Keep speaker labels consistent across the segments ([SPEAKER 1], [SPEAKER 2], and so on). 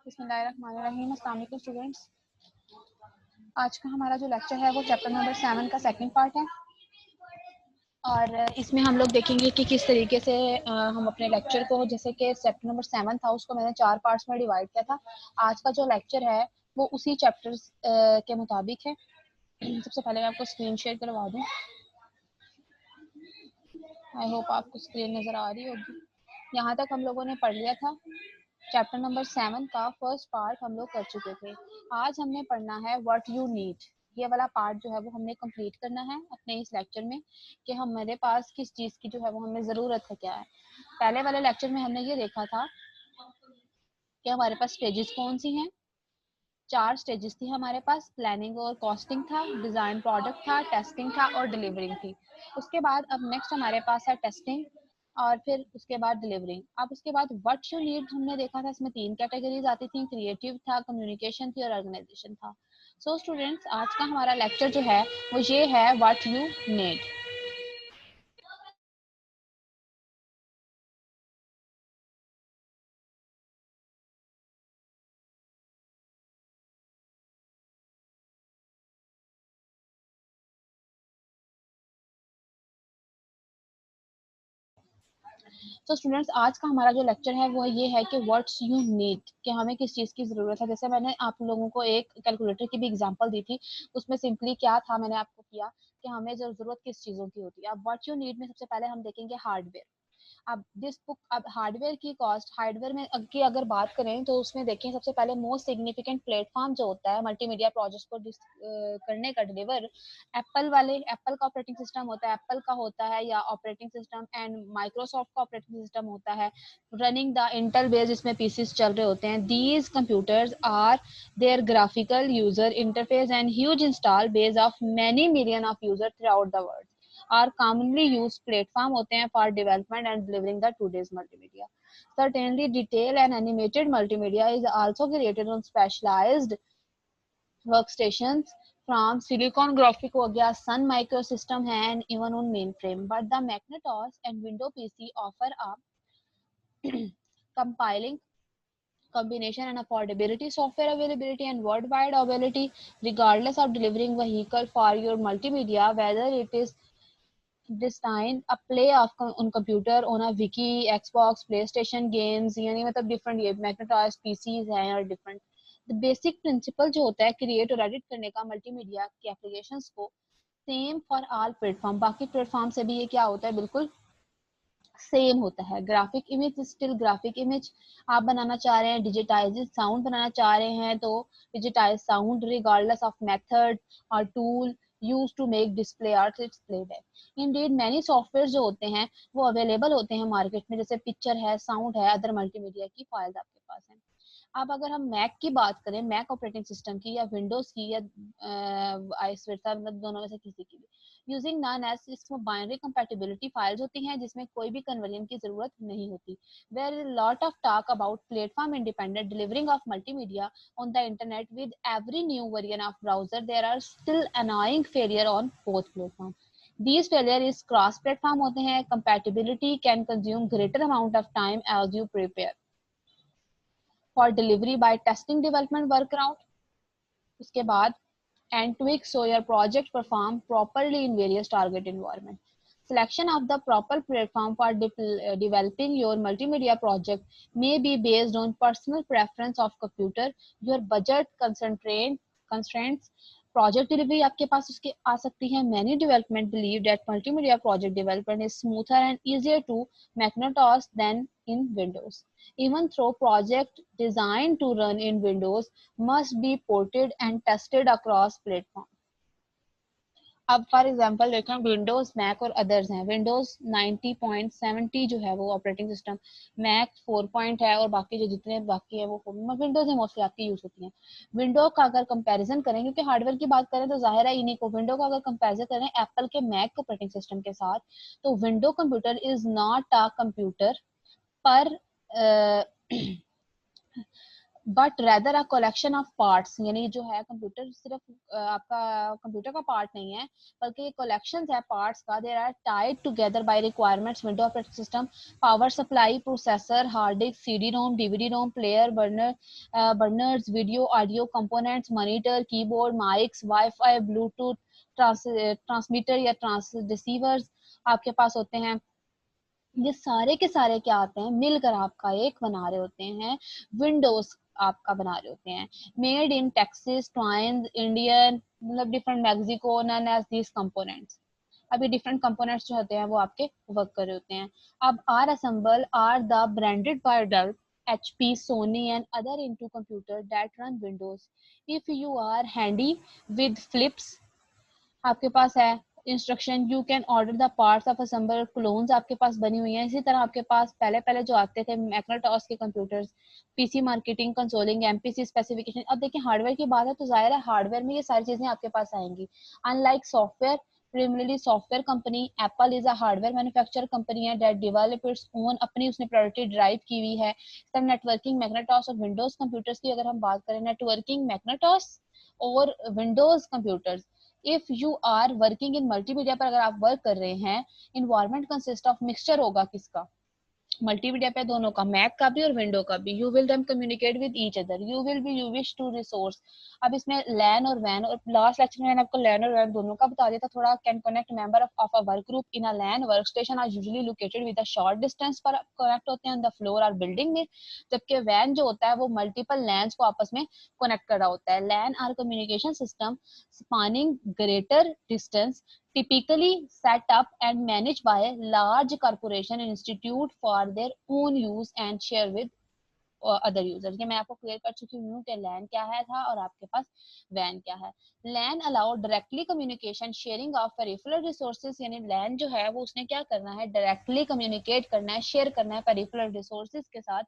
[SPEAKER 1] बिस्मिल्लाहिर्रहमानिर्रहीम। अस्सलाम वालेकुम स्टूडेंट्स। आज का हमारा जो लेक्चर है वो चैप्टर नंबर 7 का सेकंड पार्ट है और इसमें हम लोग देखेंगे कि किस तरीके से हम अपने लेक्चर को, जैसे कि चैप्टर नंबर 7 था उसको मैंने 4 पार्ट्स में डिवाइड किया था। आज का जो लेक्चर है वो उसी चैप्टर के मुताबिक है। सबसे पहले मैं आपको स्क्रीन शेयर करवा दूँ। आई होप आपको स्क्रीन नज़र आ रही होगी। यहाँ तक हम लोगों ने पढ़ लिया था। चैप्टर नंबर 7 का फर्स्ट पार्ट हम लोग कर चुके थे। आज हमने पढ़ना है व्हाट यू नीड। ये वाला पार्ट जो है वो हमने कंप्लीट करना है अपने इस लेक्चर में कि हमारे पास किस चीज़ की जो है वो हमें ज़रूरत है, क्या है। पहले वाले लेक्चर में हमने ये देखा था कि हमारे पास स्टेजेस कौन सी हैं। 4 स्टेजेस थी हमारे पास। प्लानिंग और कॉस्टिंग था, डिज़ाइन प्रोडक्ट था, टेस्टिंग था और डिलीवरिंग थी। उसके बाद अब नेक्स्ट हमारे पास है टेस्टिंग और फिर उसके बाद डिलीवरिंग। अब उसके बाद व्हाट यू नीड हमने देखा था, इसमें 3 कैटेगरीज आती थी। क्रिएटिव था, कम्युनिकेशन थी और ऑर्गेनाइजेशन था। सो स्टूडेंट्स, आज का हमारा लेक्चर जो है वो ये है व्हाट यू नीड। तो स्टूडेंट्स, आज का हमारा जो लेक्चर है वो ये है कि व्हाट्स यू नीड, कि हमें किस चीज़ की ज़रूरत है। जैसे मैंने आप लोगों को एक कैलकुलेटर की भी एग्जांपल दी थी, उसमें सिंपली क्या था मैंने आपको किया कि हमें जो ज़रूरत किस चीज़ों की होती है। अब व्हाट यू नीड में सबसे पहले हम देखेंगे हार्डवेयर। अब दिस बुक, अब हार्डवेयर की कॉस्ट, हार्डवेयर में की अगर बात करें तो उसमें देखें सबसे पहले मोस्ट सिग्निफिकेंट प्लेटफॉर्म जो होता है मल्टीमीडिया प्रोजेक्ट्स को करने का, डिलीवर, एप्पल वाले, एप्पल का ऑपरेटिंग सिस्टम होता है, एप्पल का होता है या ऑपरेटिंग सिस्टम, एंड माइक्रोसॉफ्ट का ऑपरेटिंग सिस्टम होता है रनिंग द इंटेल बेस, जिसमें पीसीस चल रहे होते हैं। These computers are their graphical user interface and huge install base of many million of user throughout the world are commonly used platform होते हैं for development and delivering the today's multimedia. Certainly, detailed and animated multimedia is also created on specialized workstations from Silicon Graphic हो गया, Sun Microsystem है, and even on mainframe. But the Macintosh and Windows PC offer a compiling combination and affordability, software availability and worldwide availability, regardless of delivering vehicle for your multimedia, whether it is design a play of on computer on a wiki, Xbox, PlayStation games, यानी मतलब different, ये Macintosh PCs हैं और different. The basic principle जो होता है create और edit करने का मल्टीमीडिया की एप्लीकेशंस को, सेम फॉर ऑल प्लेटफॉर्म, बाकी प्लेटफॉर्म से भी ये क्या होता है, बिल्कुल सेम होता है। Graphic image, still graphic image आप बनाना चाह रहे हैं, डिजिटाइज साउंड बनाना चाह रहे हैं तो digitize sound regardless of method और tool use to make display art its playback. Indeed many software जो होते हैं वो अवेलेबल होते हैं मार्केट में, जैसे पिक्चर है, साउंड है, अदर मल्टीमीडिया की फाइल्स आपके पास है। अब अगर हम मैक की बात करें, मैक ऑपरेटिंग सिस्टम की या विंडोज की या आइस वर्सा, मतलब दोनों में से किसी की भी, यूजिंग नॉन एस, इसमें बाइनरी कंपैटिबिलिटी फाइल्स होती हैं जिसमें कोई भी कन्वर्जन की जरूरत नहीं होती। There is lot of talk about platform independent delivering of multimedia on the internet with every new version of browser there are still annoying failure on both platform. These failure is cross platform होते हैं, compatibility can consume greater amount of time as you prepare for delivery by testing development workaround. उसके बाद and tweak so your project perform properly in various target environment. Selection of the proper platform for developing your multimedia project may be based on personal preference of computer, your budget constraints, project delivery आपके पास उसके आ सकती है। Many development believe that multimedia project development is smoother and easier to Macintosh than in Windows. Even though project designed to run in Windows must be ported and tested across platform. अब for example देखें, Windows, Mac और others हैं। Windows 90.70 जो है वो operating system, Mac 4 point है और बाकी जो जितने बाकी है वो विंडोज ही मोस्टली आपकी यूज होती हैं। विंडो का अगर कंपैरिजन करें, क्योंकि हार्डवेयर की बात करें तो जाहिर है इन्हीं को, विंडो का अगर कंपैरिजन करें एप्पल के मैक ऑपरेटिंग सिस्टम के साथ, तो window computer is not a computer पर but rather a collection of parts, यानी जो है कंप्यूटर सिर्फ आपका कंप्यूटर का पार्ट नहीं है, बल्कि कलेक्शन है पार्ट्स का। There are tied together by requirements, window operating system, power supply, processor, hard disk, CD ROM, DVD ROM, player, burners, video audio components, monitor, keyboard, mics, wifi, Bluetooth transmitter या receivers आपके पास होते हैं। ये सारे के सारे क्या आते हैं, मिलकर आपका एक बना रहे होते हैं विंडोज, आपका बना रहे होते हैं। मेड इन टेक्सास, ट्वाइंस, इंडियन, मतलब different Mexico, none as these components. अभी डिफरेंट कंपोनेंट्स जो होते हैं वो आपके वर्क कर रहे होते हैं। अब are assemble or the branded by Dell, HP, Sony and other into computer that run Windows. If you are handy with flips, आपके पास है instruction, you can order the parts of assemble clones आपके पास बनी हुई हैं। इसी तरह आपके पास पहले पहले जो आते थे मैक्नाटॉस के computers, PC marketing, consoling, MPC specification. अब देखिए हार्डवेयर की बात है तो जाहिर है हार्डवेयर में ये सारी चीजें आपके पास आएंगी। Unlike software, primarily software company, Apple is a hardware manufacture company है दैट डेवलप इट्स ओन, अपनी उसने प्रायोरिटी ड्राइव की हुई है। सब नेटवर्किंग मैग्नेटॉस और विंडोज कंप्यूटर्स की अगर हम बात करें, नेटवर्किंग मैग्नेटॉस और Windows computers. If you are working in multimedia पर अगर आप वर्क कर रहे हैं, इन्वायरमेंट कंसिस्ट ऑफ मिक्सचर होगा किसका, मल्टीमीडिया पे दोनों का, मैक का भी और विंडो का भी। You will them communicate with each other, you will be you wish to resource. अब इसमें लैन और वैन, और लास्ट लेक्चर में मैंने आपको लैन और वैन दोनों का बता दिया था थोड़ा। Can connect member of a work group in a LAN, work station are usually located with a short distance पर कनेक्ट होते हैं ऑन द फ्लोर और बिल्डिंग में। जबकि वैन जो होता है वो मल्टीपल लैंस को आपस में कनेक्ट कर रहा होता है। LAN are communication system spanning greater distance, typically set up and managed by large corporation and institute for their own use and share with other users. ये मैं आपको क्लियर कर चुकी हूँ कि लैन क्या है था और आपके पास वैन क्या है। LAN allow directly communication sharing of peripheral resources, यानी लैन जो है वो उसने क्या करना है, डायरेक्टली कम्युनिकेट करना है, शेयर करना है पेरिफेरल रिसोर्सेज के साथ,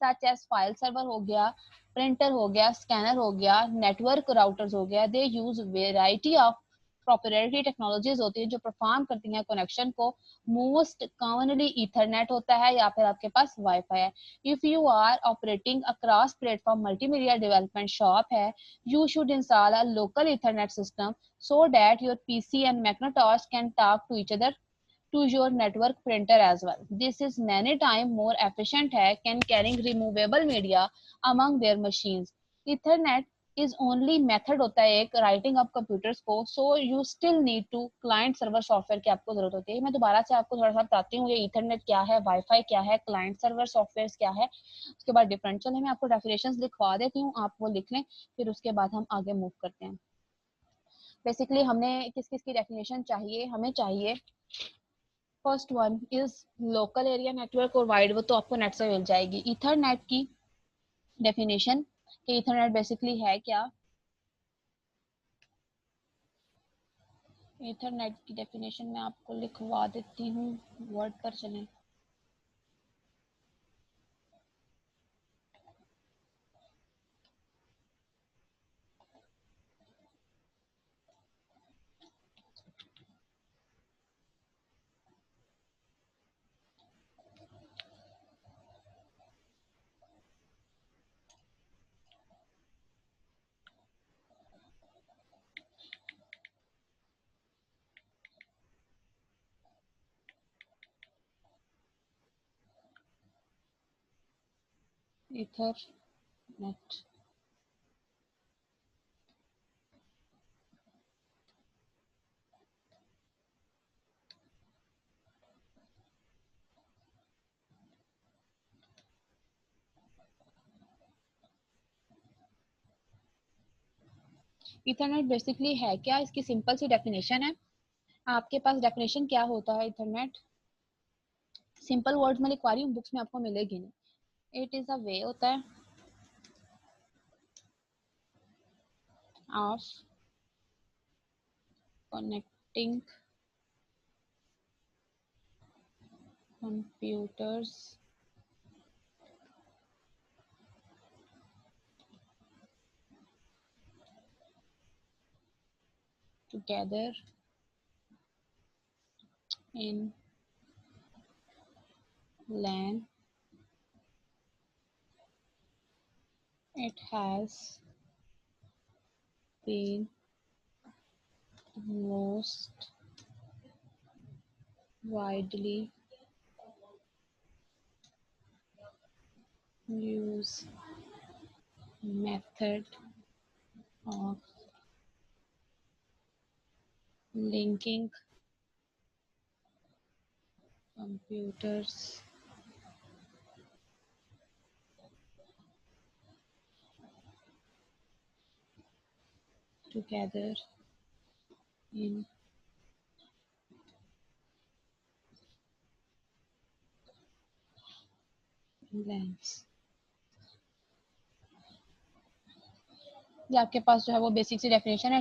[SPEAKER 1] सच एज फाइल सर्वर हो गया, प्रिंटर हो गया, स्कैनर हो गया, नेटवर्क राउटर्स हो गया। They use variety of proprietary technologies होती है जो परफॉर्म करती हैं कनेक्शन को। मोस्ट कॉमनली ईथरनेट होता है या फिर आपके पास वाईफाई है। If you are operating a cross-platform multimedia development shop है, you should install a local Ethernet system so that your PC and Macintosh can talk to each other to your network printer as well. This is many times more efficient है can carrying removable media among their machines. Ethernet is only method होता है एक writing up computers को, so you still need to client server software की आपको जरूरत होती है। मैं दोबारा से आपको थोड़ा सा बताती हूँ ये ईथरनेट क्या है, वाईफाई क्या है, क्लाइंट सर्वर सॉफ्टवेयर क्या है, उसके बाद डिफरेंट। चलिए मैं आपको डेफिनेशंस लिखवा देती हूँ, आप वो लिख लें, फिर उसके बाद हम आगे मूव करते हैं। बेसिकली हमने किस किस की डेफिनेशन चाहिए, हमें चाहिए first one is local area network और वाइड, वो तो आपको नेट से मिल जाएगी। ईथरनेट की डेफिनेशन कि ईथरनेट बेसिकली है क्या, ईथरनेट की डेफिनेशन मैं आपको लिखवा देती हूँ, वर्ड पर चलें। ईथरनेट ईथरनेट बेसिकली है क्या, इसकी सिंपल सी डेफिनेशन है। आपके पास डेफिनेशन क्या होता है ईथरनेट, सिंपल वर्ड्स में लिखवा रही हूँ, बुक्स में आपको मिलेगी नहीं। इट इज अ वे होता है of connecting computers together in LAN It has been most widely used method of linking computers together in LANs. ये आपके पास जो है वो बेसिक सी डेफिनेशन है.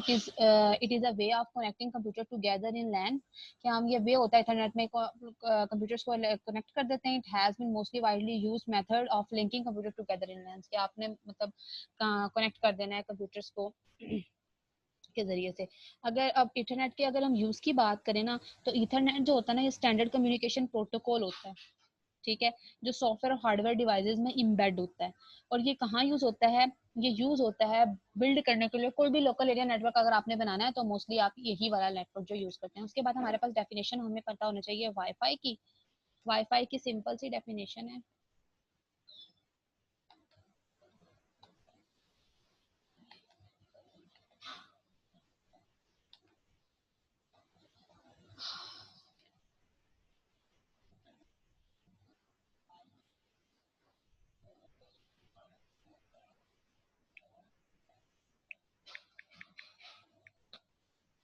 [SPEAKER 1] It is a way of connecting computer together in LAN. कि हम ये वे होता है इंटरनेट में कंप्यूटर्स को कनेक्ट कर देते हैं. It has been mostly widely used method of linking computer together in LAN. कि आपने मतलब कनेक्ट कर देना है कंप्यूटर्स को के जरिए से. अगर अब इंटरनेट के अगर हम यूज की बात करें ना, तो ईथरनेट जो होता है ना, ये स्टैंडर्ड कम्युनिकेशन प्रोटोकॉल होता है. ठीक है, जो सॉफ्टवेयर और हार्डवेयर डिवाइसेस में इम्बेड होता है. और ये कहाँ यूज होता है? ये यूज होता है बिल्ड करने के लिए. कोई भी लोकल एरिया नेटवर्क अगर आपने बनाना है तो मोस्टली आप यही वाला नेटवर्क जो यूज करते हैं. उसके बाद हमारे पास डेफिनेशन हमें पता होना चाहिए वाईफाई की. वाईफाई की सिंपल सी डेफिनेशन है.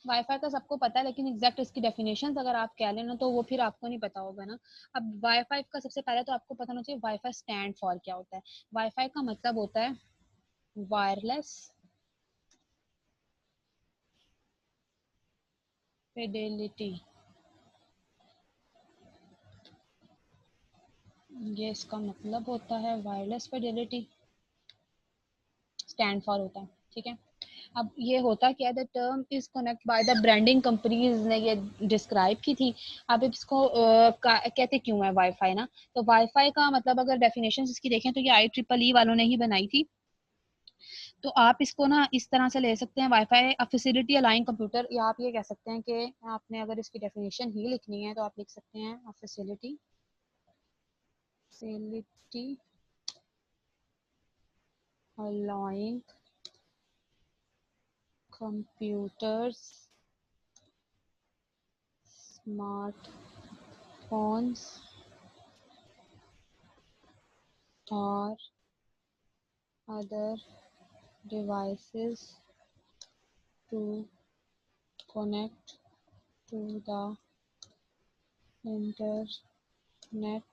[SPEAKER 1] वाईफाई का सबको पता है, लेकिन एग्जैक्ट इसकी डेफिनेशन अगर आप कह लेना तो वो फिर आपको नहीं पता होगा ना. अब वाईफाई का सबसे पहले तो आपको पता होना चाहिए वाईफाई स्टैंड फॉर क्या होता है. वाईफाई का मतलब होता है वायरलेस फिडेलिटी. ये इसका मतलब होता है वायरलेस फिडेलिटी. स्टैंड फॉर होता है. ठीक है. अब ये होता क्या है, the term is connect by the branding companies ने ये डिस्क्राइब की थी. अब इसको कहते क्यों है वाईफाई ना. तो वाईफाई का मतलब अगर डेफिनेशन इसकी देखें तो ये IEEE वालों ने ही बनाई थी. तो आप इसको ना इस तरह से ले सकते हैं, wifi a facility allowing computer. या आप ये कह सकते हैं कि आपने अगर इसकी डेफिनेशन ही लिखनी है तो आप लिख सकते हैं facility facility allowing computers, smartphones, or other devices to connect to the internet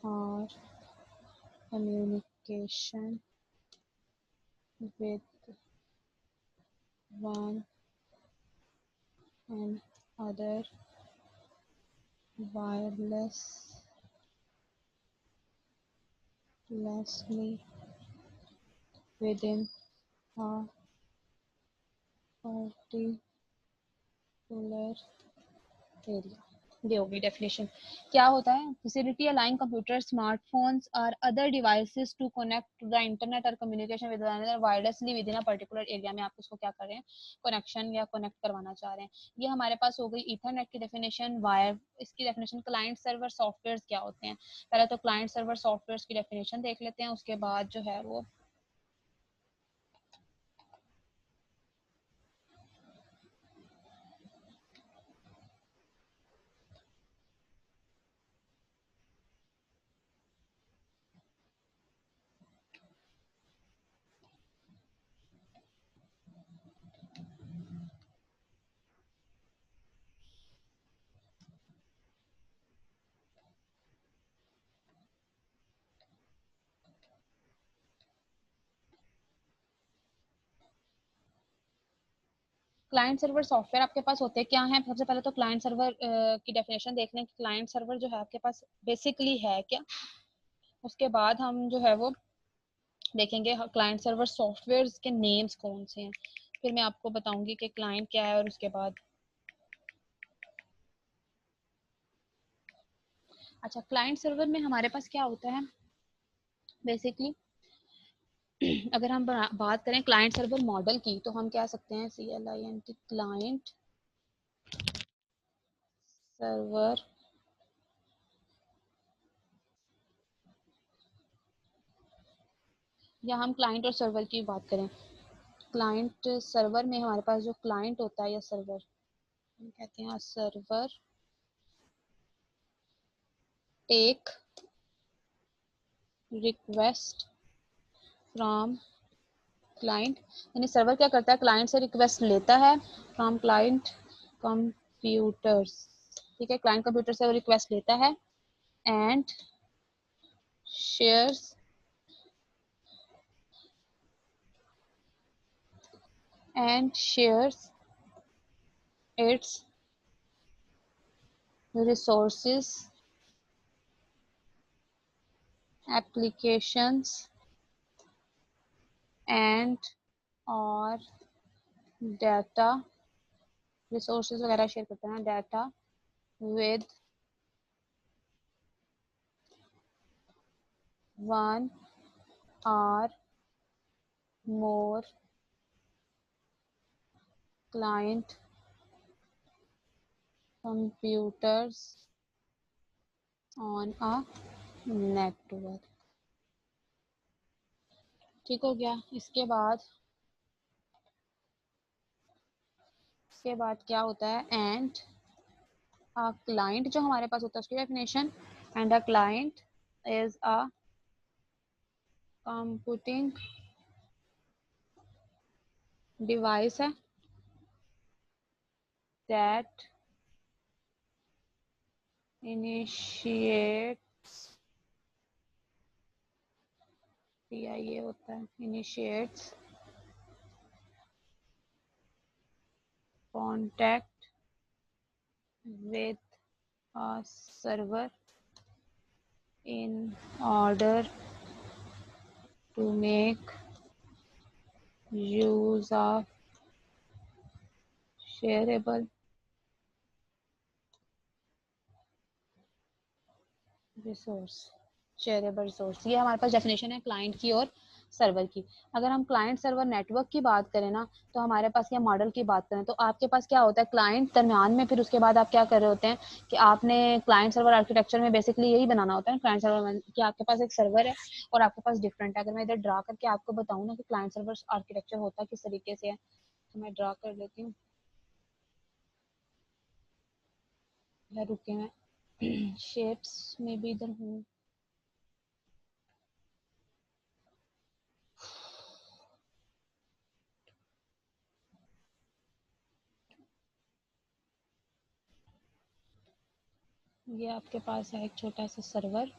[SPEAKER 1] or communication with one another wirelessly within a particular area. ये होगी डेफिनेशन. क्या होता है? फैसिलिटी अलाइंग कंप्यूटर, स्मार्टफोन्स और other devices to connect to the internet और communication with another wirelessly within a particular area. में आप उसको क्या कर रहे हैं? कनेक्शन या कनेक्ट करवाना चाह रहे हैं. ये हमारे पास हो गई ईथरनेट की डेफिनेशन. वायर इसकी डेफिनेशन. क्लाइंट सर्वर सॉफ्टवेयर क्या होते हैं? पहले तो क्लाइंट सर्वर सॉफ्टवेयर की डेफिनेशन देख लेते हैं, उसके बाद जो है वो क्लाइंट सर्वर सॉफ्टवेयर आपके पास होते क्या हैं. सबसे पहले तो क्लाइंट सर्वर की डेफिनेशन देख लें कि क्लाइंट सर्वर जो है आपके पास बेसिकली है क्या. उसके बाद हम जो है वो देखेंगे क्लाइंट सर्वर सॉफ्टवेयर के नेम्स कौन से हैं. फिर मैं आपको बताऊंगी कि क्लाइंट क्या है. और उसके बाद अच्छा, क्लाइंट सर्वर में हमारे पास क्या होता है बेसिकली. अगर हम बात करें क्लाइंट सर्वर मॉडल की तो हम कह सकते हैं CLINT क्लाइंट सर्वर, या हम क्लाइंट और सर्वर की बात करें, क्लाइंट सर्वर में हमारे पास जो क्लाइंट होता है या सर्वर, हम कहते हैं server take request from client, यानी सर्वर क्या करता है, क्लाइंट से रिक्वेस्ट लेता है फ्रॉम क्लाइंट कंप्यूटर्स, ठीक है, क्लाइंट कंप्यूटर से रिक्वेस्ट लेता है and shares shares its resources, applications and और data, resources वगैरह शेयर करते हैं, data with one or more client computers on a network। ठीक हो गया। इसके बाद क्या होता है, एंड अ क्लाइंट जो हमारे पास होता है उसकी definition, and a client is a computing device है that initiate, ये होता है initiates contact with a server in order to make use of shareable resource, shareable resource, ये हमारे पास डेफिनेशन है क्लाइंट की और सर्वर की। अगर हम क्लाइंट सर्वर नेटवर्क की बात करें ना, तो हमारे पास या मॉडल की बात करें तो आपके पास क्या होता है, क्लाइंट दरमियान में, फिर उसके बाद आप क्या कर रहे होते हैं कि आपने क्लाइंट सर्वर आर्किटेक्चर में बेसिकली यही बनाना होता है क्लाइंट सर्वर में, कि आपके पास एक सर्वर है और आपके पास डिफरेंट है। अगर मैं इधर ड्रा करके आपको बताऊँ ना कि क्लाइंट सर्वर आर्किटेक्चर होता किस तरीके से है, तो मैं ड्रा कर लेती हूँ, रुके मैं शेप्स में भी इधर हूँ। ये आपके पास है एक छोटा सा सर्वर,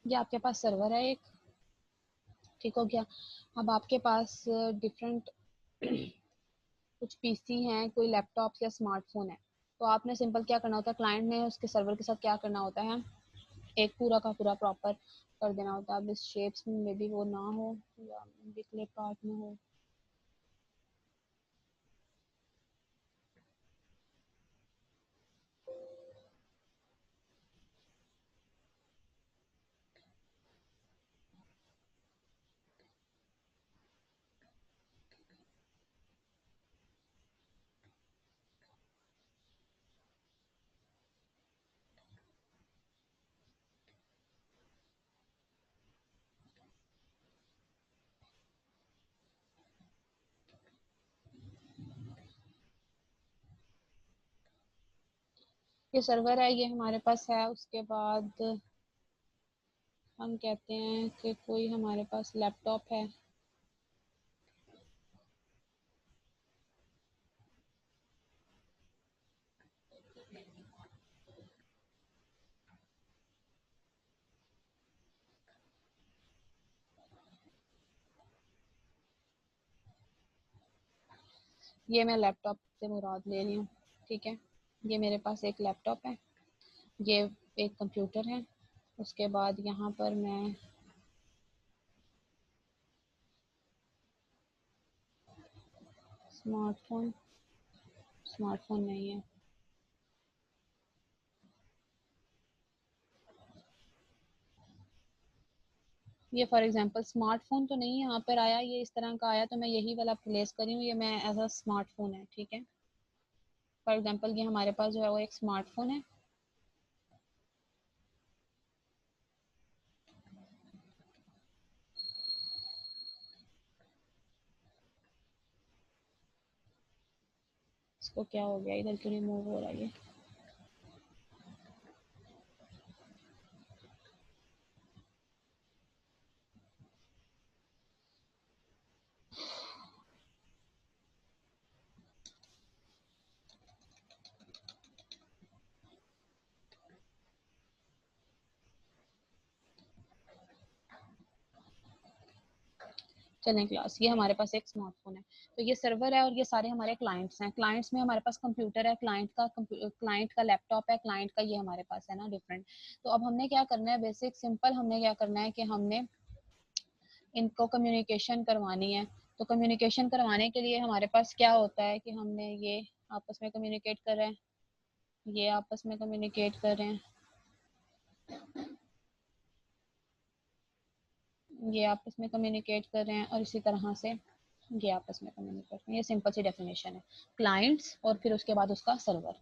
[SPEAKER 1] ये आपके पास सर्वर है एक, ठीक हो गया। अब आपके पास डिफरेंट कुछ पीसी हैं, कोई लैपटॉप या स्मार्टफोन है, तो आपने सिंपल क्या करना होता है, क्लाइंट ने उसके सर्वर के साथ क्या करना होता है, एक पूरा का पूरा प्रॉपर कर देना होता है। अब इस शेप्स में भी वो ना हो या डिस्प्ले पार्ट में हो, ये सर्वर है, ये हमारे पास है। उसके बाद हम कहते हैं कि कोई हमारे पास लैपटॉप है, ये मैं लैपटॉप से मुराद ले रही हूँ, ठीक है। ये मेरे पास एक लैपटॉप है, ये एक कंप्यूटर है। उसके बाद यहाँ पर मैं स्मार्टफोन, स्मार्टफोन नहीं है, ये फॉर एग्जांपल स्मार्टफोन तो नहीं यहाँ पर आया, ये इस तरह का आया तो मैं यही वाला प्लेस करी हूँ, ये मैं एज अ स्मार्टफोन है, ठीक है। फॉर एग्जांपल ये हमारे पास जो है वो एक स्मार्टफोन है। इसको क्या हो गया, इधर क्यों रिमूव हो रहा है ये? चलें क्लास, ये हमारे पास एक स्मार्टफोन है, तो ये सर्वर है और ये सारे हमारे क्लाइंट्स हैं। क्लाइंट्स में हमारे पास कंप्यूटर है, क्लाइंट का लैपटॉप है, क्लाइंट का ये हमारे पास है ना डिफरेंट। तो अब हमने क्या करना है, बेसिक सिंपल हमने क्या करना है कि हमने इनको कम्युनिकेशन करवानी है। तो कम्युनिकेशन करवाने के लिए हमारे पास क्या होता है कि हमने ये आपस में कम्युनिकेट कर रहे हैं, ये आपस में कम्युनिकेट कर रहे हैं, ये आपस में कम्युनिकेट कर रहे हैं, और इसी तरह से ये आपस में कम्युनिकेट कर रहे हैं। ये सिंपल सी डेफिनेशन है, क्लाइंट्स और फिर उसके बाद उसका सर्वर।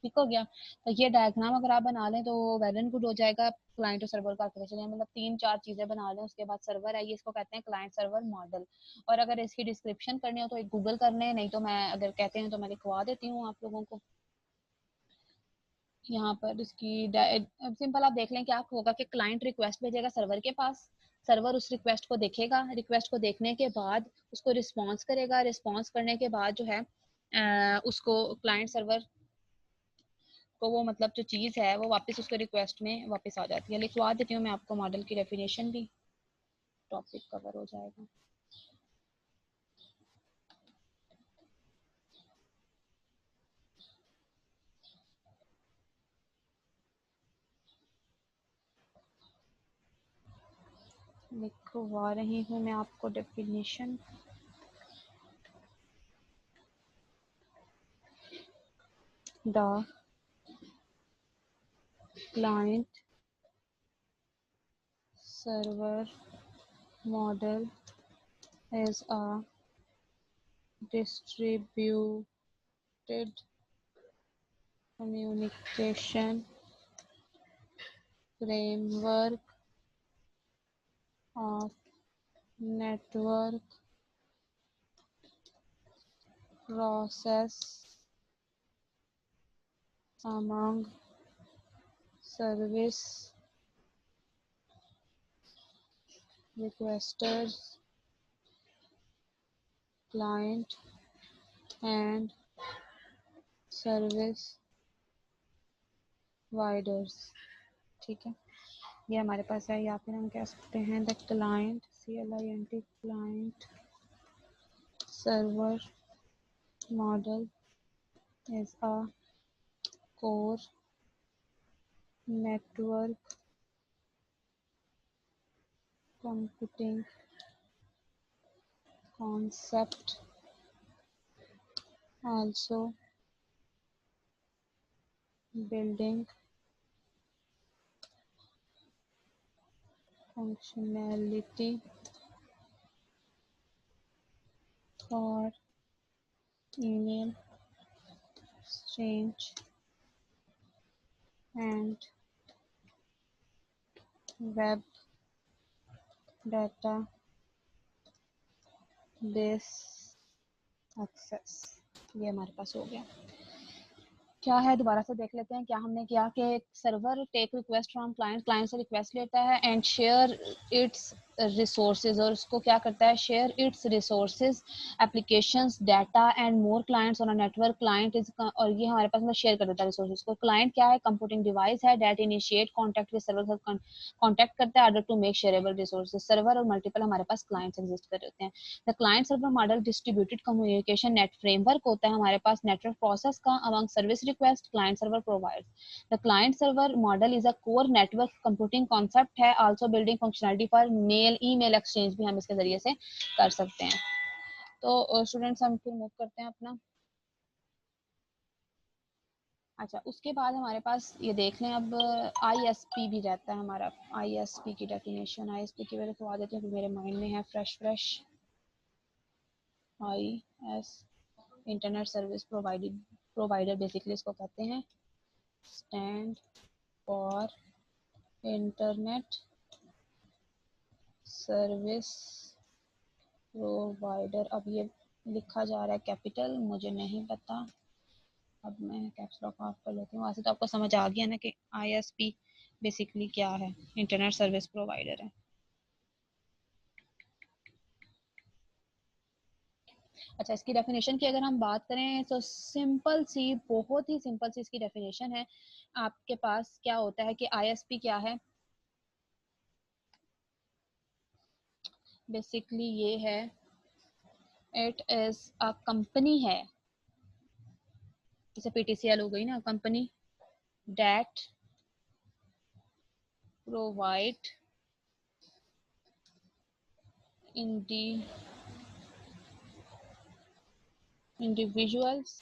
[SPEAKER 1] ठीक हो गया। तो ये डायग्राम अगर आप बना लें तो वेल एंड गुड हो जाएगा। क्लाइंट और सर्वर का आर्किटेक्चर मतलब 3-4 चीजें बना लें, उसके बाद सर्वर है, ये इसको कहते हैं क्लाइंट सर्वर मॉडल। और अगर इसकी डिस्क्रिप्शन करनी हो तो एक गूगल कर लें, नहीं तो मैं अगर कहते हैं तो मैं लिखवा देती हूँ आप लोगों को। यहाँ पर इसकी सिंपल आप देख लें क्या होगा कि क्लाइंट रिक्वेस्ट भेजेगा सर्वर के पास, सर्वर उस रिक्वेस्ट को देखेगा, रिक्वेस्ट को देखने के बाद उसको रिस्पॉन्स करेगा, रिस्पॉन्स करने के बाद जो है उसको क्लाइंट सर्वर को वो मतलब जो चीज़ है वो वापस उसके रिक्वेस्ट में वापस आ जाती है। लिखवा देती हूँ मैं आपको मॉडल की डेफिनेशन भी, टॉपिक कवर हो जाएगा। लिखवा रही हूँ मैं आपको definition. The client server model is a distributed communication framework of network process among service requesters, client and service providers। ठीक है, ये हमारे पास है, या फिर हम कह सकते हैं the client CLINT client server model is a core network computing concept, also building functionality for email exchange and web database access। ये हमारे पास हो गया। क्या है दोबारा से देख लेते हैं क्या हमने किया कि server take request from client, client से रिक्वेस्ट लेता है एंड शेयर इट्स रिसोर्सेज, और उसको क्या करता है, share its resources, applications, data and more clients on a network. Client is, और ये हमारे पास में शेयर कर देता है रिसोर्सेज को। क्लाइंट क्या है, कंप्यूटिंग डिवाइस है that initiate contact with server, contact करता है order to make shareable resources. Server और मल्टीपल हमारे पास क्लाइंट्स एग्जिस्ट कर रहे हैं। The client server model distributed communication net framework होता है हमारे पास नेटवर्क प्रोसेस का among service request client server provides. The client server model is a core network computing concept है, also building functionality for mail email exchange भी हम इसके जरिए से कर सकते हैं। तो स्टूडेंट्स हम फिर मूव करते हैं अपना। अच्छा, उसके बाद हमारे पास ये देख लें अब ISP भी रहता है हमारा। ISP की डेफिनेशन, ISP की वजह से आ देती है, मेरे माइंड में है fresh. IS internet service provider basically इसको कहते हैं, stand for internet service provider. अब ये लिखा जा रहा है कैपिटल, मुझे नहीं पता, अब मैं कैप्स लॉक ऑफ कर लेती हूँ। वैसे तो आपको समझ आ गया ना कि ISP बेसिकली क्या है, इंटरनेट सर्विस प्रोवाइडर है। अच्छा, इसकी डेफिनेशन की अगर हम बात करें तो सिंपल सी, बहुत ही सिंपल सी इसकी डेफिनेशन है। आपके पास क्या होता है कि ISP क्या है, बेसिकली ये है, इट इज अ कंपनी है, जैसे PTCL हो गई ना company, that provide individuals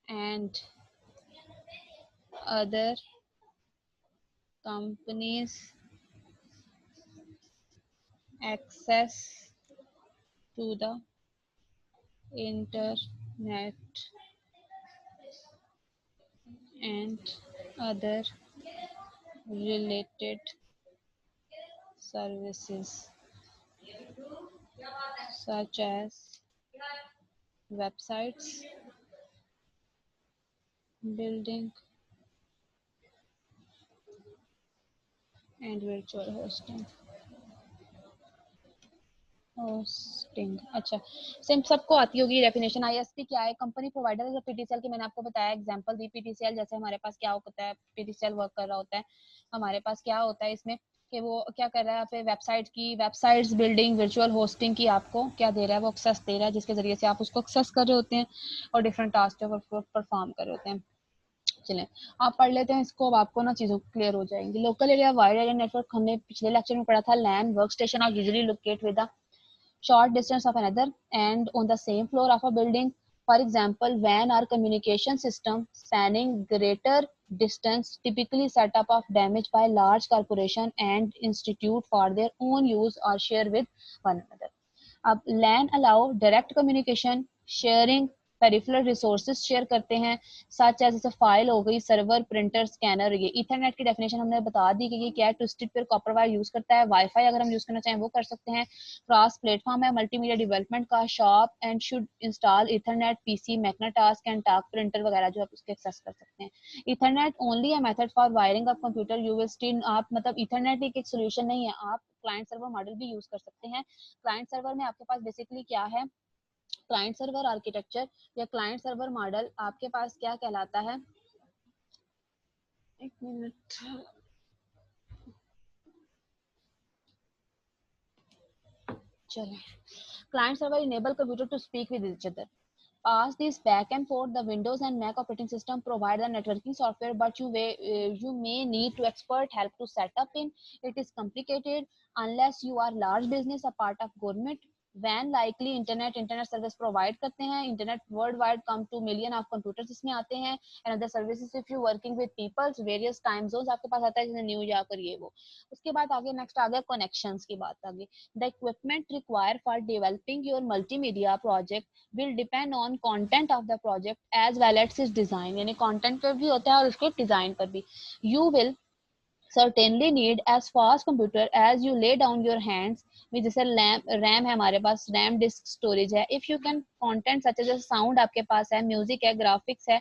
[SPEAKER 1] and other companies access to the internet and other related services such as websites, building and virtual hosting. अच्छा, सिम सबको आती होगी डेफिनेशन। ISP क्या है, कंपनी प्रोवाइडर है। जो PTCL की मैंने आपको बताया, एग्जांपल दी PTCL, जैसे हमारे पास क्या होता है, PTCL वर्क कर रहा होता है, हमारे पास क्या होता है इसमें कि वो क्या कर रहा है, आप वेबसाइट की, वेबसाइट्स बिल्डिंग, वर्चुअल होस्टिंग की आपको क्या दे रहा है, वो एक्सेस दे रहा है, जिसके जरिए से आप उसको एक्सेस कर रहे होते हैं और डिफरेंट टास्क परफॉर्म कर रहे होते हैं। चलें, आप पढ़ लेते हैं इसको, अब आपको ना चीज़ों क्लियर हो जाएंगी। Local area wide area network हमने पिछले लेक्चर में पढ़ा था। LAN work station are usually locate with the short distance of another and on the same floor of a building. For example, WAN or communication system spanning greater distance, typically set up of damaged by large corporation and institute for their own use or share with one another. अब LAN allow direct communication, sharing peripheral resources share करते हैं, such as जैसे file हो गई, server, printer, scanner. ये Ethernet की definition हमने बता दी कि ये क्या है, twisted pair copper wire use करता है। वाईफाई अगर हम यूज करना चाहें वो कर सकते हैं। क्रॉस प्लेटफॉर्म है मल्टीमीडिया डेवलपमेंट का। Shop and should install Ethernet PC, मैग्नेटास्क एंड टास्क प्रिंटर वगैरह जो आप उसके एक्सेस कर सकते हैं। Ethernet only a method for wiring of computer. You will still, आप मतलब इथरनेट एक सोल्यूशन नहीं है, आप क्लाइंट सर्वर मॉडल भी यूज कर सकते हैं। क्लाइंट सर्वर में आपके पास बेसिकली क्या है, क्लाइंट सर्वर आर्किटेक्चर या क्लाइंट सर्वर मॉडल आपके पास क्या कहलाता है, एक मिनट, चलिए। Client server enable computer to speak with each other. Pass this back and forth. The Windows and Mac operating system provide the networking software, but you may need to expert help to set up in. It is complicated unless you are large business, a part of government. WAN likely internet service provide करते हैं। internet worldwide come to million of computers इसमें आते हैं। and other services if you working with people various time zones आपके पास आता है, जैसे New York और ये वो। उसके बाद आगे नेक्स्ट आ गया कनेक्शंस की बात आ गई। the equipment required for developing your multimedia project will depend on content of the project as well as its design, यानी content पर भी होता है और उसके design पर भी। you will certainly need as fast computer as you lay down your hands with, जैसे RAM है हमारे पास, RAM disk storage है। if you can content such as sound आपके पास है, music है, graphics है,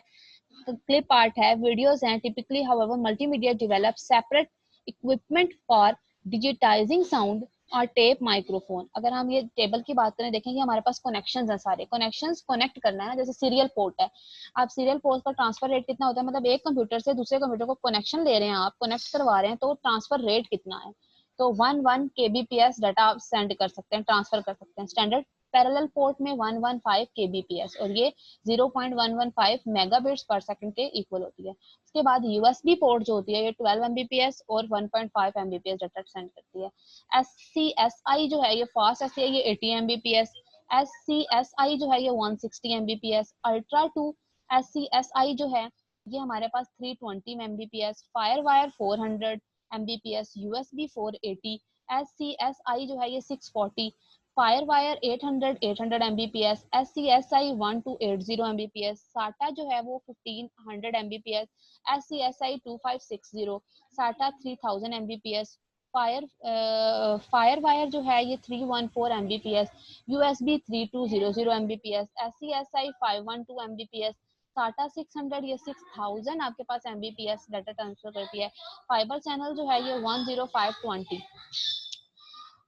[SPEAKER 1] क्लिप आर्ट है, वीडियोस हैं। Typically however multimedia develop separate equipment for digitising sound और टेप माइक्रोफोन। अगर हम ये टेबल की बात करें, देखें कि हमारे पास कनेक्शंस हैं, सारे कनेक्शंस कनेक्ट करना है ना, जैसे सीरियल पोर्ट है। आप सीरियल पोर्ट का ट्रांसफर रेट कितना होता है, मतलब एक कंप्यूटर से दूसरे कंप्यूटर को कनेक्शन ले रहे हैं, आप कनेक्ट करवा रहे हैं, तो ट्रांसफर रेट कितना है। तो 1 kbps डाटा आप सेंड कर सकते हैं, ट्रांसफर कर सकते हैं। स्टैंडर्ड पैरेलल पोर्ट में 115 kbps और ये 0.115 मेगाबिट्स पर सेकंड के इक्वल होती है। उसके बाद यूएसबी पोर्ट जो होती है ये 12 mbps और 1.5 mbps डाटा सेंड करती है। SCSI जो है ये फास्ट ऐसी है, ये 80 mbps। SCSI जो है ये 160 mbps। अल्ट्रा 2 SCSI जो है ये हमारे पास 320 mbps। Fire wire 400 mbps। USB 480। SCSI जो है ये 640। Fire wire 800 mbps। SCSI 1280 mbps। SATA जो है वो 1500 mbps। SCSI 2560। SATA 3000 mbps। Fire wire जो है ये 314 mbps। USB 3200 mbps। SCSI 512 mbps। SATA 600 या 6000 आपके पास mbps डाटा ट्रांसफर करती है। फाइबर चैनल जो है ये 10520।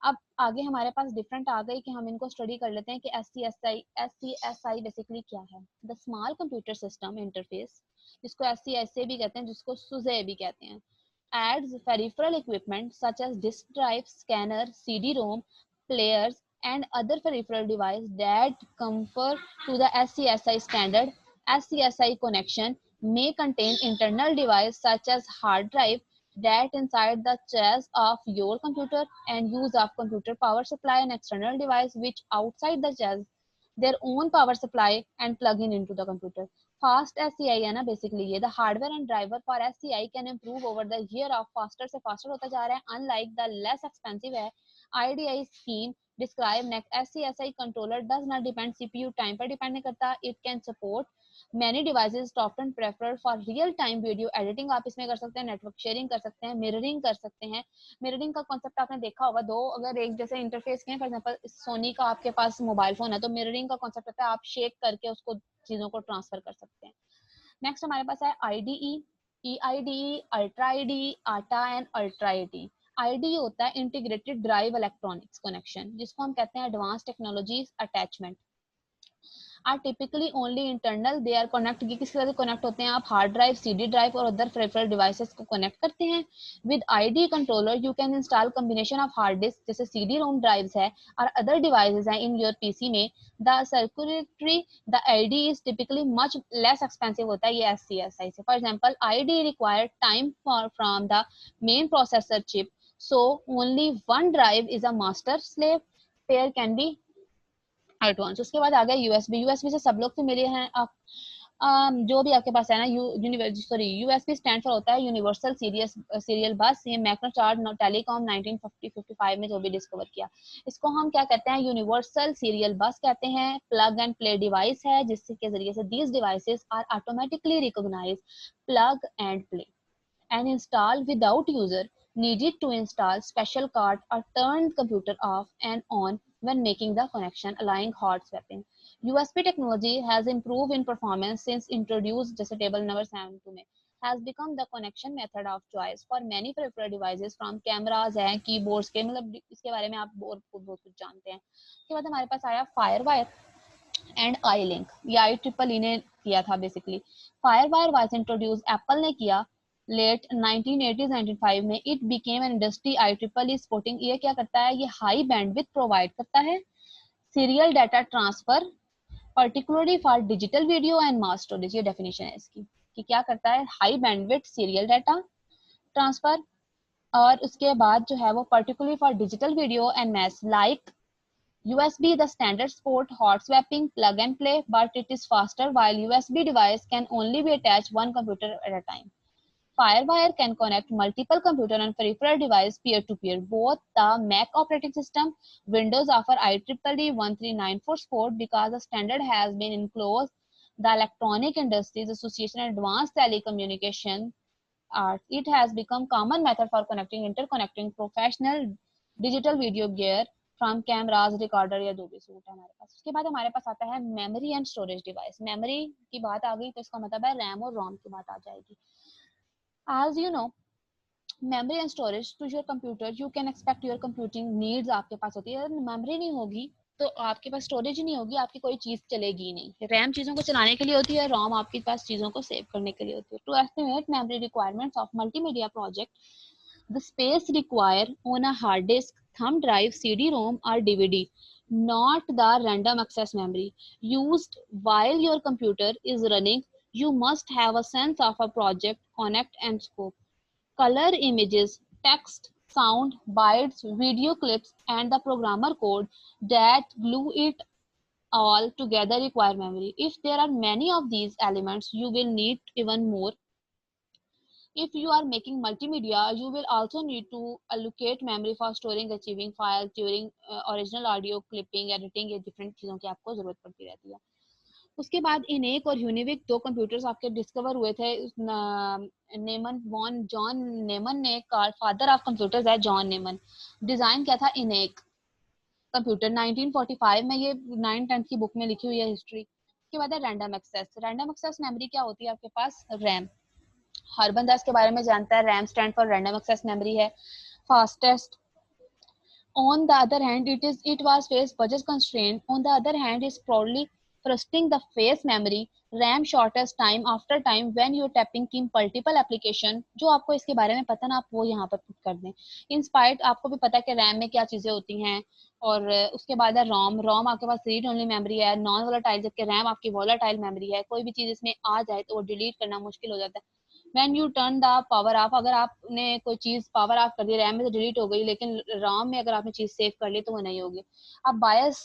[SPEAKER 1] अब आगे हमारे पास डिफरेंट आ गई कि हम इनको स्टडी कर लेते हैं कि SCSI बेसिकली क्या है। The small computer system interface, जिसको SCSA भी कहते हैं, जिसको सुजे भी कहते हैं, adds peripheral equipment such as disk drive, scanner, CD-ROM, players, and other peripheral devices that conform to the SCSI standard. SCSI connection may contain internal device such as hard drive that inside the chassis of your computer and use of computer power supply and external device which outside the chassis their own power supply and plug in into the computer. Fast SCI है ना basically ये, the hardware and driver for SCI can improve over the year of faster से faster होता जा रहा है, unlike the less expensive है IDI scheme describe next SCSI controller does not depend CPU time पर depend नहीं करता, it can support many devices often preferred for real time video editing। आप इसमें कर सकते हैं, नेटवर्क शेयरिंग कर सकते हैं, मिररिंग कर सकते हैं। मिररिंग का कॉन्सेप्ट आपने देखा होगा, दो अगर एक जैसे इंटरफेस के हैं, फॉर एग्जांपल सोनी का आपके पास मोबाइल फोन है तो मिररिंग का कॉन्सेप्ट होता है आप शेक करके उसको चीजों को ट्रांसफर कर सकते हैं। नेक्स्ट हमारे पास है IDE, EIDE, अल्ट्रा आईडी, आटा एंड अल्ट्रा आईडी। IDE होता है इंटीग्रेटेड ड्राइव इलेक्ट्रॉनिक्स कनेक्शन, जिसको हम कहते हैं advance technologies attachment. Are typically only internal, they are connect, ये किस तरह से कनेक्ट होते हैं, आप हार्ड ड्राइव, CD ड्राइव और अदर पेरिफेरल डिवाइसेस को कनेक्ट करते हैं। With ID controller you can install combination of hard disk जैसे CD-ROM ड्राइव्स है और अदर डिवाइसेस हैं इन योर PC में। The circulatory the ID is typically much less expensive होता है ये SCSI से। For example ID require time from the main processor chip, so only one drive is a master slave pair can be advance. उसके बाद आ गया USB से सब लोग familiar हैं आप। जो भी आपके पास है ना, यूएसबी स्टैंड फॉर होता है यूनिवर्सल सीरियल बस। ये मैग्नाचार्ट टेलीकॉम 1955 में जो भी डिस्कवर किया, इसको हम क्या कहते हैं, यूनिवर्सल सीरियल बस कहते हैं। प्लग एंड प्ले डिवाइस है जिसके जरिए से these devices are automatically recognise plug and play and install without user needed to install special card or turn computer off and on when making the connection, allowing hot swapping. USB technology has improved in performance since introduced, जैसे table number 72 में, has become the connection method of choice for many peripheral devices from cameras हैं, keyboards के, मतलब इसके बारे में आप बहुत कुछ जानते हैं। उसके बाद हमारे पास आया फायरवायर एंड आई लिंक, ये IEEE ने किया था basically. FireWire was introduce, Apple ने किया लेट 1980-95 में। It became an industry IEEE supporting. ये क्या करता है, ये हाई बैंडविड्थ प्रोवाइड करता है, serial data transfer particularly for digital video and mass storage. ये डेफिनेशन है इसकी कि क्या करता है, high bandwidth serial data transfer, और उसके बाद जो है वो particularly for digital video and mess like USB, the standard support hot swapping, plug and play, but it is faster while USB device can only be attached one computer at a time. Firewire can connect multiple computer and peripheral device peer-to-peer. Both the Mac operating system, Windows offer IEEE 1394 support because the standard has been enclosed. The Electronic Industries Association Advanced Telecommunication Art. It has become common method for connecting, interconnecting professional digital video gear from cameras, recorder या जो भी suit है हमारे पास। उसके बाद हमारे पास आता है memory and storage device. Memory की बात आ गई तो इसका मतलब है रैम और रोम की बात आ जाएगी। As you know, memory and storage to your computer, you can expect your computing needs आपके पास होती है। मेमोरी नहीं होगी तो आपके पास स्टोरेज ही नहीं होगी, आपकी कोई चीज चलेगी ही नहीं। रैम चीजों को चलाने के लिए होती है, रोम आपके पास चीजों को सेव करने के लिए होती है। To estimate memory requirements of multimedia project, the space required on a hard disk, thumb drive, CD-ROM or DVD, not the random access memory used while your computer is running. You must have a sense of a project, connect and scope. Color images, text, sound, bytes, video clips, and the programmer code that glue it all together require memory. If there are many of these elements, you will need even more. If you are making multimedia, you will also need to allocate memory for storing, achieving files during original audio clipping, editing, ये different चीज़ों की आपको ज़रूरत पड़ती रहती है। उसके बाद इनेक और यूनिविक दो कंप्यूटर्स आपके डिस्कवर हुए थे। नेमन वॉन जॉन नेमन ने, फादर ऑफ कंप्यूटर्स है जॉन नेमन। डिज़ाइन क्या था इनेक कंप्यूटर 1945 में, ये 9th-10th की बुक में लिखी हुई है हिस्ट्री। उसके बाद है random access. Random access memory क्या होती है आपके पास? रैम। हर बंदा इसके बारे में जानता है। RAM stand for random access memory है, fastest. On the other hand, it was face budget constraint. On the other hand, is probably thrusting the face memory RAM shortest time after time when you tapping की multiple application। जो आपको इसके बारे में पता ना, आप वो यहाँ पर पुट कर दें। इन स्पाइट आपको भी पता है कि रैम में क्या चीजें होती हैं। और उसके बाद है रोम। रोम आपके पास रीड ओनली मेमोरी है, नॉन वोलेटाइल, जबकि रैम आपकी वोलेटाइल मेमोरी है। कोई भी चीज इसमें आ जाए तो वो डिलीट करना मुश्किल हो जाता है। When you turn the power off, अगर आपने कोई चीज पावर ऑफ कर दी, रैम में तो डिलीट हो गई, लेकिन रोम में अगर आपने चीज सेव कर ली तो वो नहीं होगी। अब बायस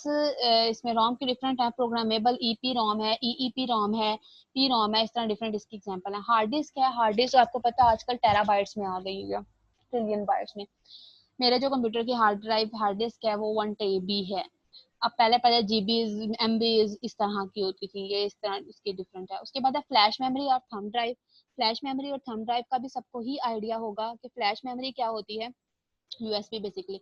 [SPEAKER 1] इसमें रोम की डिफरेंट है। प्रोग्रामेबल ईपी रोम है, ईईपी रोम है, पी रोम है, इस तरह डिफरेंट इसकी एग्जांपल है। हार्ड डिस्क है। हार्ड डिस्क आपको पता है आजकल टेराबाइट्स में आ गई है, ट्रिलियन बाइट्स में। मेरे जो कंप्यूटर की हार्ड डिस्क है वो 1 TB है। अब पहले पहले जीबी एमबी इस तरह की होती थी, ये इस तरह इसकी डिफरेंट है। उसके बाद है फ्लैश मेमोरी और थंब ड्राइव। फ्लैश मेमोरी और थंब ड्राइव का भी सबको ही आइडिया होगा कि फ्लैश मेमोरी क्या होती है। यूएसबी बेसिकली,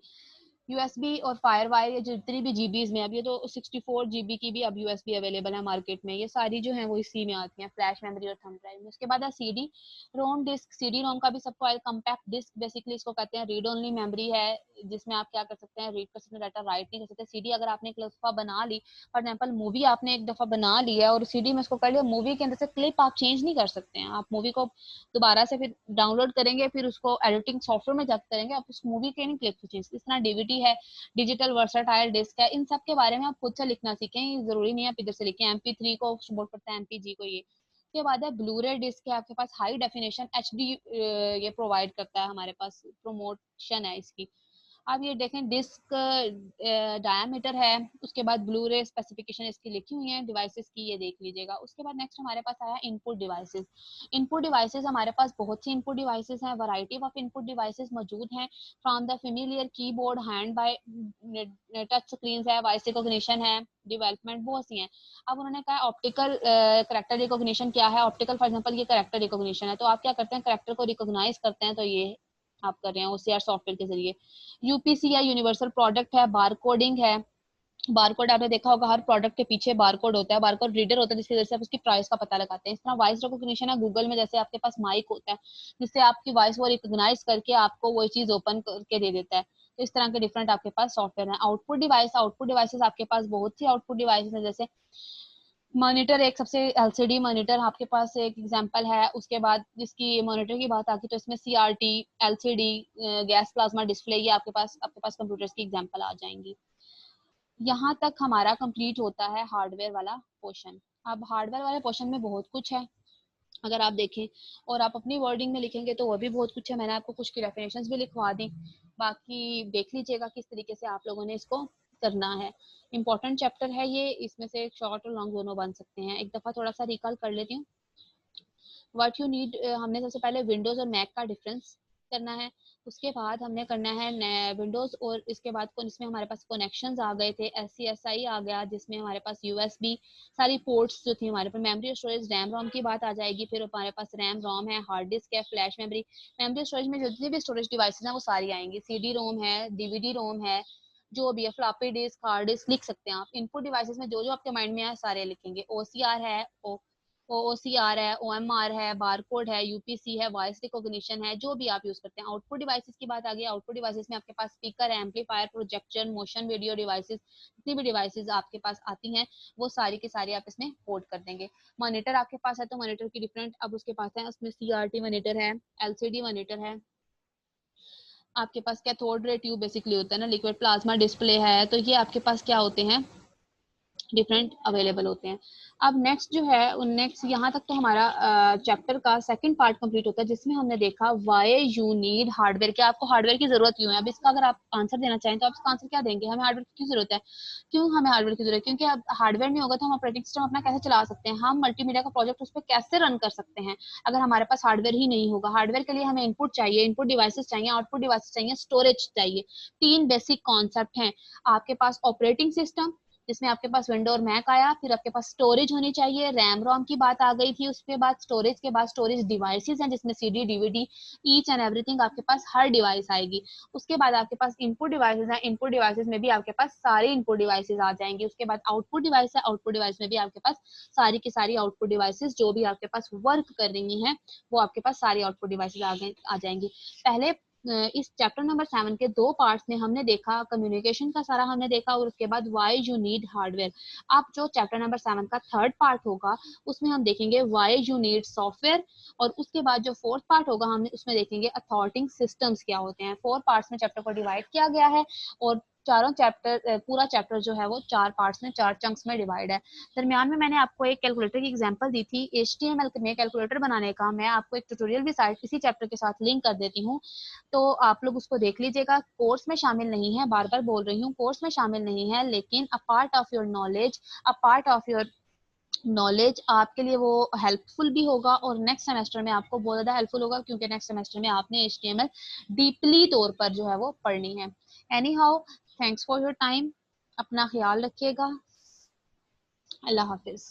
[SPEAKER 1] यूएसबी और फायरवायर, ये जितनी भी जीबीज में, अब ये तो 64 GB की भी अब यूएसबी अवेलेबल है मार्केट में, ये सारी जो है वो इसी में आती हैं, फ्लैश मेमोरी और थंब ड्राइव में। उसके बाद है CD ROM disk. CD ROM का भी सबको आया। कम्पैक्ट डिस्क बेसिकली इसको कहते हैं। रीड ओनली मेमोरी है, जिसमें आप क्या कर सकते हैं, रीड कर सकते हैं डाटा, राइट नहीं कर सकते। सीडी अगर आपने एक दफा बना ली, फॉर एग्जाम्पल मूवी आपने एक दफा बना ली है और सीडी में इसको कर लिया, मूवी के अंदर से क्लिप आप चेंज नहीं कर सकते हैं। आप मूवी को दोबारा से फिर डाउनलोड करेंगे, फिर उसको एडिटिंग सॉफ्टवेयर में जाकर करेंगे, आप उस मूवी के नहीं क्लिप चेंज। इस तरह डीवीडी है, डिजिटल वर्सटाइल डिस्क है। इन सब के बारे में आप खुद से लिखना सीखें, जरूरी नहीं है आप इधर से लिखें। MP3 को सपोर्ट करता है, MPG को। ये के बाद है ब्लू रे डिस्क है आपके पास, हाई डेफिनेशन HD ये प्रोवाइड करता है हमारे पास, प्रमोशन है इसकी। अब ये देखें डिस्क डायमीटर है, उसके बाद ब्लू रे स्पेसिफिकेशन इसकी लिखी हुई है डिवाइसेस की, ये देख लीजिएगा। उसके बाद नेक्स्ट हमारे पास आया इनपुट डिवाइसेस। इनपुट डिवाइसेस हमारे पास बहुत सी इनपुट डिवाइसेस हैं, वैरायटी ऑफ इनपुट डिवाइसेस मौजूद हैं। From the familiar keyboard, hand by touch screen है, वॉइस रिकॉग्निशन है, डेवलपमेंट बहुत सी हैं। अब उन्होंने कहा ऑप्टिकल कैरेक्टर रिकॉग्निशन क्या है। ऑप्टिकल फॉर एग्जांपल ये कैरेक्टर रिकॉग्निशन है, तो आप क्या करते हैं, कैरेक्टर को रिकॉग्नाइज करते हैं, तो ये आप कर रहे हैं OCR सॉफ्टवेयर के जरिए। यूपीसी या यूनिवर्सल प्रोडक्ट है, बारकोडिंग है। बारकोड आपने देखा होगा, हर प्रोडक्ट के पीछे बारकोड होता है, बारकोड रीडर होता है, जिसकी वजह से आप उसकी प्राइस का पता लगाते हैं। इस तरह वॉइस रिकॉग्निशन है गूगल में, जैसे आपके पास माइक होता है जिससे आपकी वॉइस वो रिकॉग्नाइज करके आपको वो चीज ओपन करके दे देता है। तो इस तरह के डिफरेंट आपके पास सॉफ्टवेयर है। आउटपुट डिवाइस, आउटपुट डिवाइसेस आपके पास बहुत सी आउटपुट डिवाइसेस है, जैसे मॉनिटर एक सबसे, LCD मॉनिटर आपके पास एक एग्जांपल है। उसके बाद जिसकी मॉनिटर की बात आती है तो इसमें CRT, LCD, gas plasma display, ये आपके पास कंप्यूटर्स की एग्जांपल आ जाएंगी। यहाँ तक हमारा कंप्लीट होता है हार्डवेयर वाला पोर्शन। अब हार्डवेयर वाले पोर्शन में बहुत कुछ है, अगर आप देखें और आप अपनी वर्डिंग में लिखेंगे तो वो भी बहुत कुछ है। मैंने आपको कुछ की डेफिनेशंस भी लिखवा दी, बाकी देख लीजिएगा किस तरीके से आप लोगों ने इसको करना है। इंपॉर्टेंट चैप्टर है ये, इसमें से शॉर्ट और लॉन्ग दोनों बन सकते हैं। एक दफा थोड़ा सा रिकॉल कर लेती हूँ। व्हाट यू नीड, हमने सबसे पहले विंडोज और मैक का डिफरेंस करना है। उसके बाद हमने करना है विंडोज, और इसके बाद इसमें हमारे पास कनेक्शंस आ गए थे, SCSI आ गया, जिसमें हमारे पास USB सारी पोर्ट्स जो थी हमारे पास। मेमोरी और स्टोरेज, रैम रोम की बात आ जाएगी, फिर हमारे पास रैम रोम है, हार्ड डिस्क है, फ्लैश मेमोरी। मेमोरी स्टोरेज में जितनी भी स्टोरेज डिवाइसेज हैं वो सारी आएंगी। CD रोम है, DVD रोम है, जो भी है, फ्लॉपी डिस्क, हार्ड डिस्क लिख सकते हैं आप। इनपुट डिवाइसेस में जो जो आपके माइंड में है सारे लिखेंगे। ओसीआर है, ओसीआर है, ओएमआर है, बारकोड है, यूपीसी है, वॉइस रिकॉग्निशन है, जो भी आप यूज करते हैं। आउटपुट डिवाइसेस की बात आ गई। आउटपुट डिवाइसेस में आपके पास स्पीकर है, amplifier, projector, motion video devices, जितनी भी डिवाइसेस आपके पास आती हैं वो सारी की सारी आप इसमें पोर्ट कर देंगे। मॉनिटर आपके पास है तो मॉनिटर की डिफरेंट अब उसके पास है, उसमें सीआरटी मॉनिटर है, एलसीडी मॉनिटर है, आपके पास कैथोड रे ट्यूब बेसिकली होता है ना, लिक्विड प्लाज्मा डिस्प्ले है, तो ये आपके पास क्या होते हैं, डिफरेंट अवेलेबल होते हैं। अब नेक्स्ट जो है, नेक्स्ट यहाँ तक तो हमारा चैप्टर का सेकंड पार्ट कंप्लीट होता है, जिसमें हमने देखा व्हाई यू नीड हार्डवेयर, कि आपको हार्डवेयर की जरूरत क्यों है। अब इसका अगर आप आंसर देना चाहें तो आप इसका आंसर क्या देंगे, हमें हार्डवेयर की जरूरत है। क्यों हमें हार्डवेयर की जरूरत है, क्योंकि अब हार्डवेयर नहीं होगा तो हम ऑपरेटिंग सिस्टम अपना कैसे चला सकते हैं, हम मल्टीमीडिया का प्रोजेक्ट उस पर कैसे रन कर सकते हैं अगर हमारे पास हार्डवेयर ही नहीं होगा। हार्डवेयर के लिए हमें इनपुट चाहिए, इनपुट डिवाइसेस चाहिए, आउटपुट डिवाइसेस चाहिए, स्टोरेज चाहिए। तीन बेसिक कॉन्सेप्ट हैं आपके पास। ऑपरेटिंग सिस्टम जिसमें आपके पास विंडो और मैक आया, फिर आपके पास स्टोरेज होनी चाहिए, रैम रोम की बात आ गई थी, उसके बाद स्टोरेज के बाद स्टोरेज डिवाइसेस हैं जिसमें CD DVD each and everything आपके पास हर डिवाइस आएगी। उसके बाद आपके पास इनपुट डिवाइसेस हैं, इनपुट डिवाइसेस में भी आपके पास सारे इनपुट डिवाइसेस आ जाएंगे। उसके बाद आउटपुट डिवाइस है, आउटपुट डिवाइस में भी आपके पास सारी की सारी आउटपुट डिवाइसेस जो भी आपके पास वर्क कर रही हैं वो आपके पास सारी आउटपुट डिवाइसेस आ जाएंगी। पहले इस चैप्टर नंबर 7 के दो पार्ट्स में हमने देखा कम्युनिकेशन का सारा हमने देखा, और उसके बाद व्हाई यू नीड हार्डवेयर। अब जो चैप्टर नंबर 7 का थर्ड पार्ट होगा उसमें हम देखेंगे व्हाई यू नीड सॉफ्टवेयर, और उसके बाद जो फोर्थ पार्ट होगा हम उसमें देखेंगे अथॉरिटिंग सिस्टम्स क्या होते हैं। 4 पार्ट्स में चैप्टर को डिवाइड किया गया है, और चारों चैप्टर पूरा चैप्टर जो है वो 4 पार्ट्स में 4 चंक्स में डिवाइड है। दरमियान में मैंने आपको एक कैलकुलेटर की एग्जांपल दी थी HTML में कैलकुलेटर बनाने का, मैं आपको एक ट्यूटोरियल भी साइड इसी चैप्टर के साथ लिंक कर देती हूँ, तो आप लोग उसको देख लीजिएगा। कोर्स में शामिल नहीं है, बार बार बोल रही हूँ, कोर्स में शामिल नहीं है, लेकिन a part of your knowledge, a part of your knowledge आपके लिए वो हेल्पफुल भी होगा, और नेक्स्ट सेमेस्टर में आपको बहुत ज्यादा हेल्पफुल होगा, क्योंकि नेक्स्ट सेमेस्टर में आपने HTML डीपली तौर पर जो है वो पढ़नी है। Any how, thanks for your time, अपना ख्याल रखिएगा, अल्लाह हाफिज।